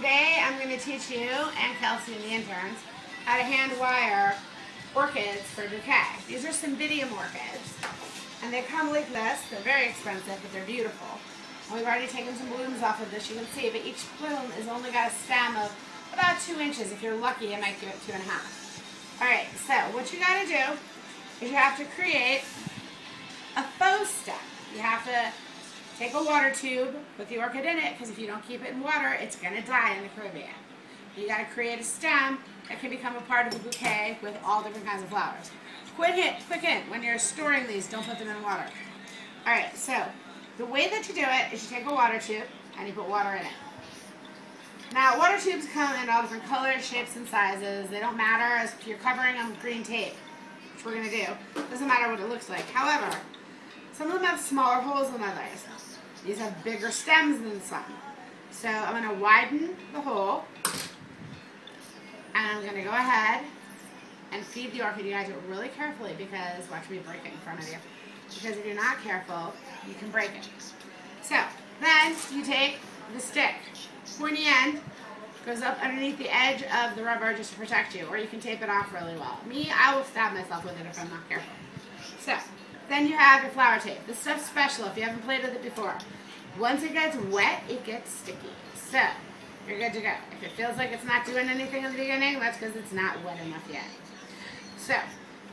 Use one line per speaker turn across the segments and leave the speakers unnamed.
Today I'm going to teach you and Kelsey and the interns how to hand wire orchids for bouquet. These are cymbidium orchids and they come like this. They're very expensive but they're beautiful. And we've already taken some blooms off of this, you can see, but each bloom has only got a stem of about 2 inches. If you're lucky it might give it 2.5. Alright, so what you got to do is you have to create a faux stem. You have to take a water tube, put the orchid in it, because if you don't keep it in water, it's going to die in the Caribbean. You got to create a stem that can become a part of a bouquet with all different kinds of flowers. Quick hint, when you're storing these, don't put them in water. Alright, so the way that you do it is you take a water tube and you put water in it. Now, water tubes come in all different colors, shapes, and sizes. They don't matter as if you're covering them with green tape, which we're going to do. It doesn't matter what it looks like. However, some of them have smaller holes than others. These have bigger stems than some. So I'm going to widen the hole. And I'm going to go ahead and feed the orchid. You guys do it really carefully because, watch me break it in front of you. Because if you're not careful, you can break it. So then you take the stick. Pointy end goes up underneath the edge of the rubber just to protect you. Or you can tape it off really well. Me, I will stab myself with it if I'm not careful. So then you have your flower tape. This stuff's special if you haven't played with it before. Once it gets wet, it gets sticky. So, you're good to go. If it feels like it's not doing anything in the beginning, that's because it's not wet enough yet. So,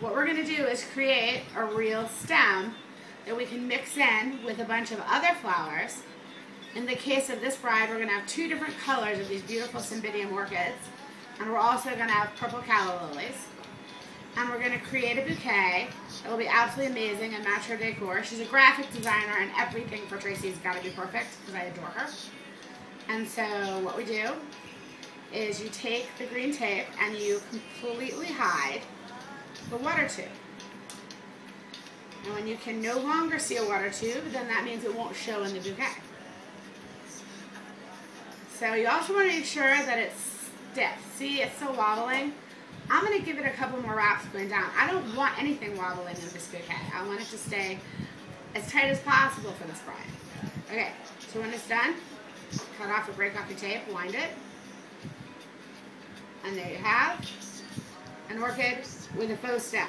what we're going to do is create a real stem that we can mix in with a bunch of other flowers. In the case of this bride, we're going to have 2 different colors of these beautiful cymbidium orchids. And we're also going to have purple calla lilies. And we're going to create a bouquet that will be absolutely amazing and match her decor. She's a graphic designer and everything for Tracy's got to be perfect because I adore her. And so what we do is you take the green tape and you completely hide the water tube. And when you can no longer see a water tube, then that means it won't show in the bouquet. So you also want to make sure that it's stiff. See, it's still wobbling. I'm going to give it a couple more wraps going down. I don't want anything wobbling in this bouquet. I want it to stay as tight as possible for this bride. Okay, so when it's done, cut off or break off your tape, wind it. And there you have an orchid with a faux stem.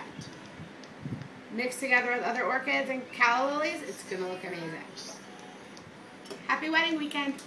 Mixed together with other orchids and calla lilies, it's going to look amazing. Happy wedding weekend!